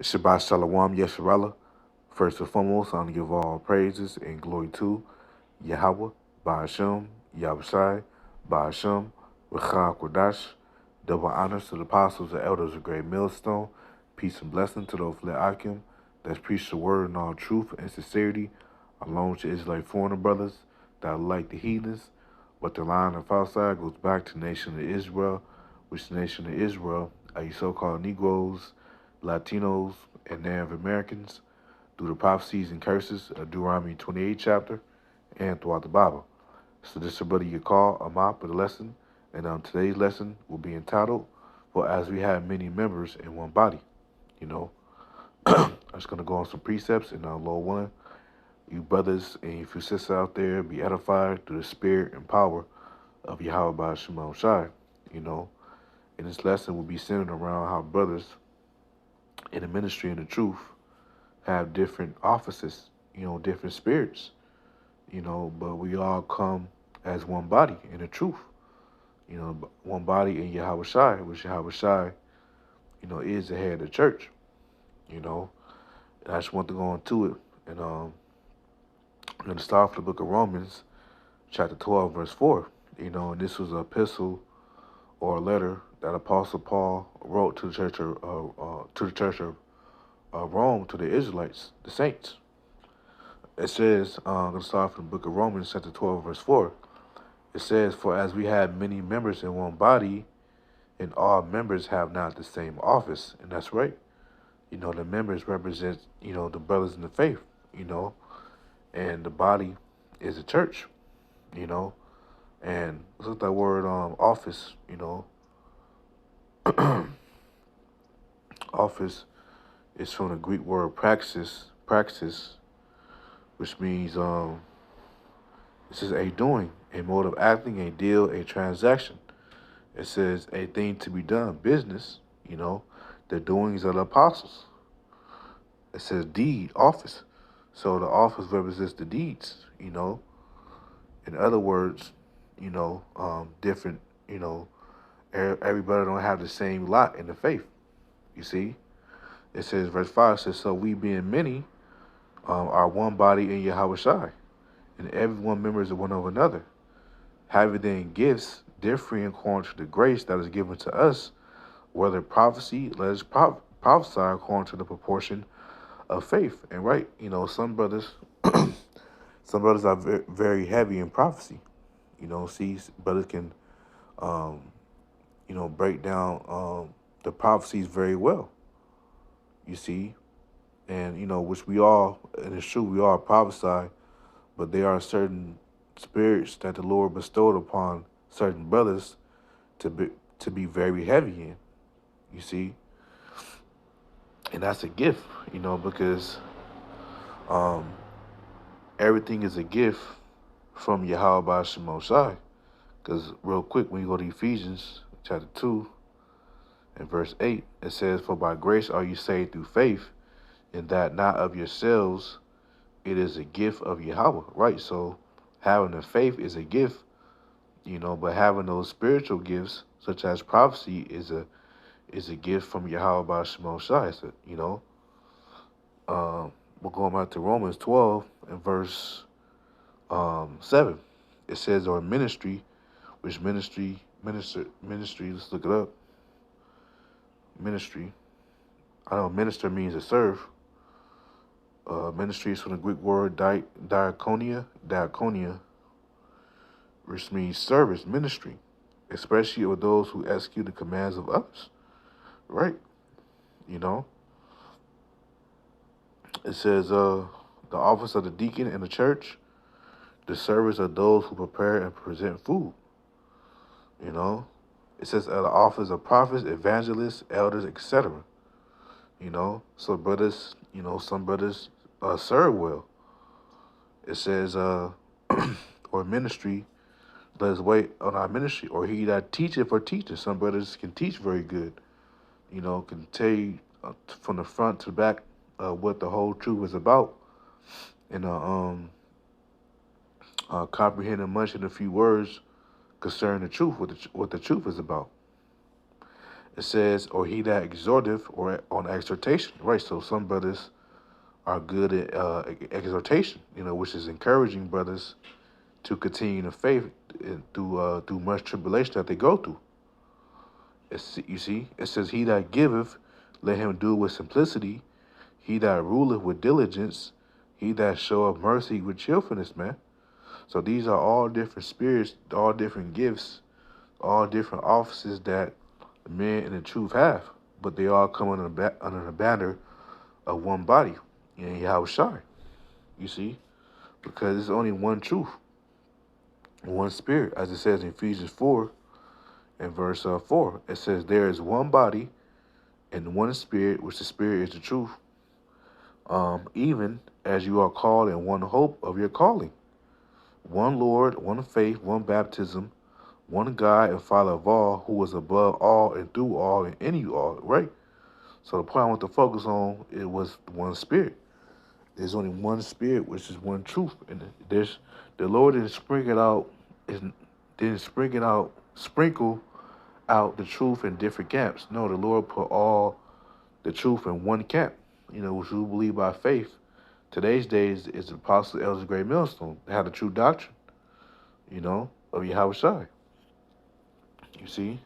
Shabbat Shalom Yesharala. First and foremost, I want to give all praises and glory to Yahweh, Ba'ashem, Yahushai, Ba'ashem, Rachah Kodash. Double honors to the apostles and elders of Great Millstone. Peace and blessing to those Fle Akim that's preached the word in all truth and sincerity, along with your Israelite foreigner brothers that are like the heathens. But the line of outside goes back to the nation of Israel, which the nation of Israel are you so-called Negroes, Latinos, and Native Americans through the prophecies and curses of Deuteronomy 28 chapter and throughout the Bible. So this is your brother Yakar Amap with the lesson, and today's lesson will be entitled, "For as we have many members in one body." You know, I'm just going to go on some precepts, and Lord willing, you brothers and you sisters out there be edified through the spirit and power of Yahweh by Shemel Shai. You know, and this lesson will be centered around how brothers in the ministry and the truth have different offices, different spirits, but we all come as one body in the truth, one body in Yahweh Shai, which Yahweh Shai, is the head of the church, you know. And I just want to go into it. And I'm going to start with the book of Romans, chapter 12, verse 4. And this was an epistle or a letter that Apostle Paul wrote to the church of Rome, to the Israelites, the saints. It says, I'm going to start from the book of Romans, chapter 12, verse 4. It says, "For as we have many members in one body, and all members have not the same office." And that's right. The members represent, the brothers in the faith, and the body is the church, you know. And look at that word office, office is from the Greek word praxis, which means this is a doing, a mode of acting, a deal, a transaction. It says a thing to be done, business, the doings of the apostles. It says deed, office. So the office represents the deeds, In other words, different, everybody don't have the same lot in the faith, you see. It says, verse 5 says, "So we being many are one body in Yahweh Shai, and every one members of one of another, having then gifts differing according to the grace that is given to us, whether prophecy, let us prophesy according to the proportion of faith." And right, some brothers, some brothers are very heavy in prophecy. See, brothers can, um, break down the prophecies very well. You see, and which we all, and it's true, we all prophesy, but there are certain spirits that the Lord bestowed upon certain brothers to be very heavy in. You see, and that's a gift, because um, everything is a gift from Yahweh by Shemosai. Because real quick, when you go to Ephesians chapter 2 and verse 8, it says, "For by grace are you saved through faith, and that not of yourselves, it is a gift of Yahweh." Right, so having the faith is a gift, but having those spiritual gifts, such as prophecy, is a gift from Yahweh by Shemosai. So, we're going back to Romans 12 and verse 7. It says, "Or ministry," which ministry, let's look it up. Ministry, I know minister means to serve. Ministry is from the Greek word diakonia, which means service, ministry, especially with those who execute the commands of others. Right? You know, it says the office of the deacon in the church, the service of those who prepare and present food. It says the office of prophets, evangelists, elders, etc. So brothers, some brothers serve well. It says, or ministry, let us wait on our ministry, or he that teacheth or teacheth. Some brothers can teach very good, can tell you from the front to back what the whole truth is about, and comprehending much in a few words concerning the truth, what the truth is about. It says, or he that exhorteth, or on exhortation, right? So some brothers are good at exhortation, which is encouraging brothers to continue the faith through much tribulation that they go through. You see, it says, he that giveth, let him do with simplicity. He that ruleth with diligence, he that showeth mercy with cheerfulness, man. So these are all different spirits, all different gifts, all different offices that the men in the truth have, but they all come under the banner of one body, and Yahweh Shai. You see, because it's only one truth, one spirit, as it says in Ephesians 4 and verse 4. It says, there is one body and one spirit, which the spirit is the truth, even as you are called in one hope of your calling. One Lord, one faith, one baptism, one God and Father of all, who is above all and through all and in you all, right? So the point I want to focus on, it was one spirit. There's only one spirit, which is one truth. And the Lord didn't sprinkle out the truth in different camps. No, the Lord put all the truth in one camp, which we believe by faith. Today's days is the Apostle Elders Great Millstone. They had the true doctrine, of Yahweh Shai. You see?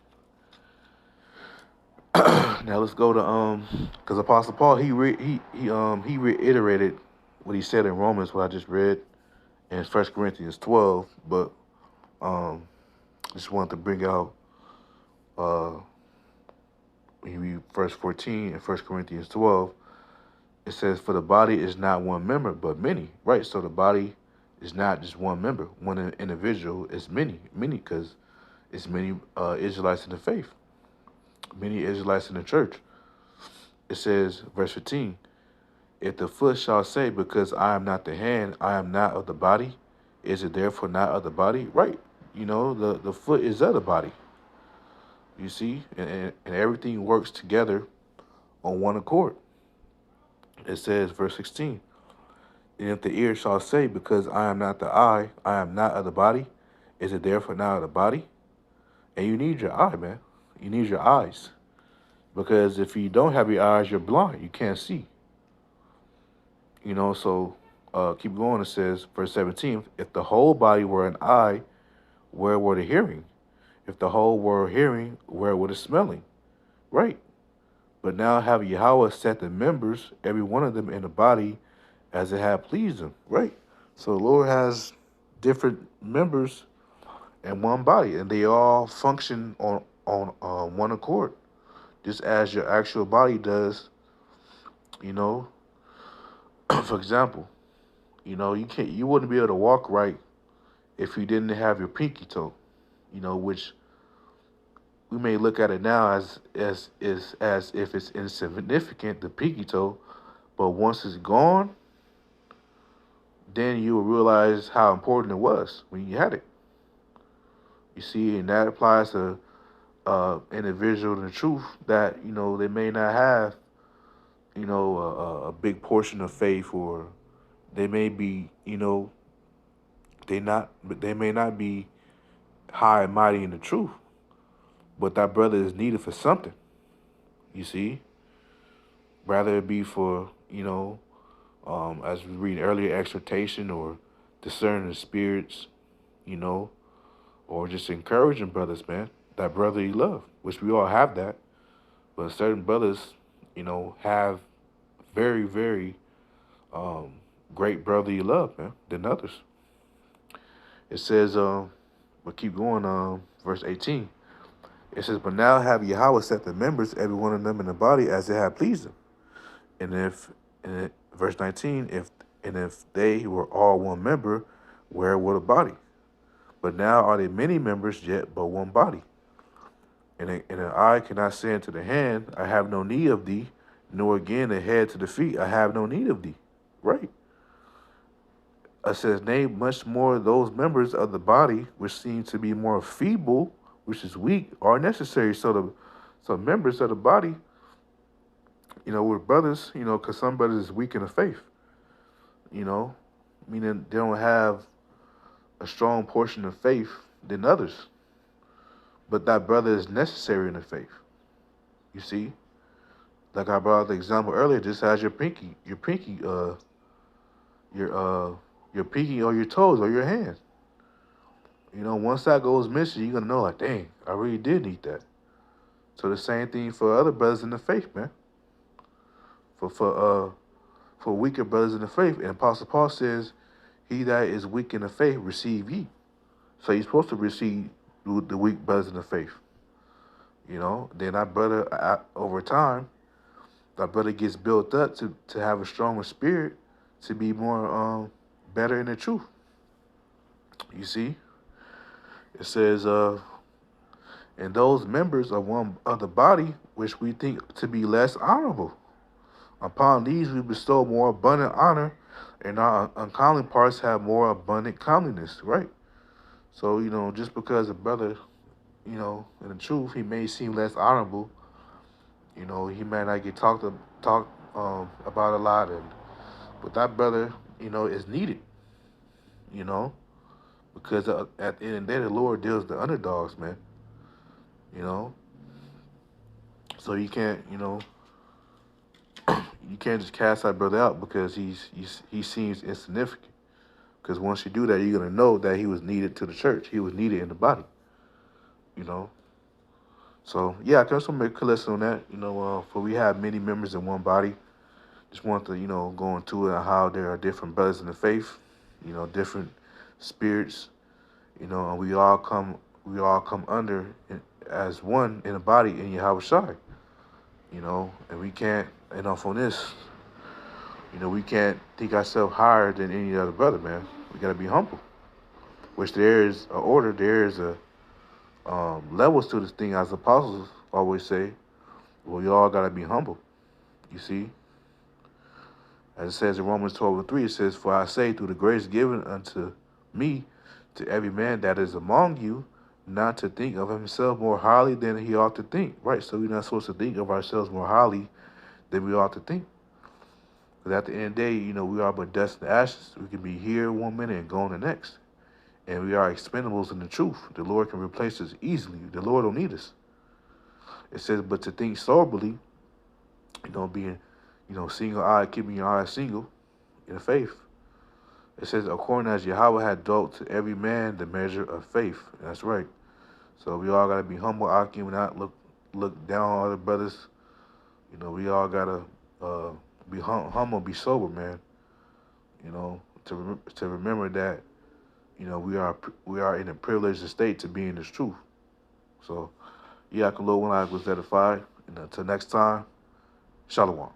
Now let's go to because Apostle Paul he reiterated what he said in Romans, what I just read in 1 Corinthians 12, but just wanted to bring out when you read verse 14 in 1 Corinthians 12. It says, for the body is not one member, but many, right? So the body is not just one member, one individual. It's many, because it's many Israelites in the faith, many Israelites in the church. It says, verse 15, if the foot shall say, because I am not the hand, I am not of the body, is it therefore not of the body? Right. The foot is of the body. You see, and everything works together on one accord. It says, verse 16, and if the ear shall say, because I am not the eye, I am not of the body, is it therefore not of the body? And you need your eye, man. You need your eyes. Because if you don't have your eyes, you're blind. You can't see. So keep going. It says, verse 17, if the whole body were an eye, where were the hearing? If the whole were hearing, where were the smelling? Right. But now have Yahweh set the members, every one of them in the body, as it had pleased him. Right. So the Lord has different members in one body, and they all function on one accord, just as your actual body does. For example, you wouldn't be able to walk right if you didn't have your pinky toe, which we may look at it now as if it's insignificant, the pinky toe, but once it's gone, then you will realize how important it was when you had it. You see, and that applies to individual in the truth that they may not have a big portion of faith, or they may be they may not be high and mighty in the truth, but that brother is needed for something. You see, rather it be for as we read earlier, exhortation or discerning the spirits, or just encouraging brothers, man, that brotherly love, which we all have that, but certain brothers, have very, very great brotherly love, man, than others. It says, we'll keep going, verse 18. It says, but now have Yahweh set the members, every one of them in the body, as it had pleased him. Verse 19, if they were all one member, where were the body? But now are they many members, yet but one body. And an eye cannot say unto the hand, I have no need of thee, nor again the head to the feet, I have no need of thee. Right. It says, nay, much more those members of the body which seem to be more feeble, which is weak, are necessary. So members of the body, we're brothers, because some brothers is weak in the faith, meaning they don't have a strong portion of faith than others. But that brother is necessary in the faith. You see, like I brought up the example earlier, just as your your pinky or your toes or your hand. You know, once that goes missing, you're gonna know like, dang, I really did need that. So the same thing for other brothers in the faith, man. For for uh for weaker brothers in the faith. And Apostle Paul says, he that is weak in the faith receive ye. So you're supposed to receive the weak brothers in the faith. You know, then that brother over time, that brother gets built up to have a stronger spirit, to be more better in the truth. You see, it says, and those members of one of the body which we think to be less honorable, upon these we bestow more abundant honor, and our uncommon parts have more abundant comeliness, right? So, you know, just because a brother, you know, in the truth, he may seem less honorable, you know, he may not get talked about a lot, but that brother, you know, is needed, you know, because at the end of the day, the Lord deals with the underdogs, man, you know. So you can't, you know, you can't just cast that brother out because he seems insignificant. Because once you do that, you're gonna know that he was needed to the church. He was needed in the body, you know. So yeah, I can also make a lesson on that. You know, for we have many members in one body. Just want to, you know, go into it and how there are different brothers in the faith. You know, different spirits. You know, and we all come under as one in the body in Yahweh Shai. You know, and we can't, you know, from this, you know, we can't think ourselves higher than any other brother, man. We gotta be humble. Which there is a order, there is a levels to this thing, as apostles always say. Well, you all gotta be humble. You see, as it says in Romans 12:3, it says, "For I say, through the grace given unto me, to every man that is among you, not to think of himself more highly than he ought to think." Right. So we're not supposed to think of ourselves more highly than we ought to think. Because at the end of the day, you know, we are but dust and ashes. We can be here one minute and gone the next. And we are expendables in the truth. The Lord can replace us easily. The Lord don't need us. It says, but to think soberly, you know, being, you know, single-eyed, keeping your eyes single in faith. It says, according as Yahweh had dealt to every man the measure of faith. And that's right. So we all got to be humble, Akim, and not look down on other brothers. You know, we all got to be humble, be sober, man. You know, to remember that, you know, we are in a privileged state to be in this truth. So, yeah, I can load one I was edified. And until next time, Shalom.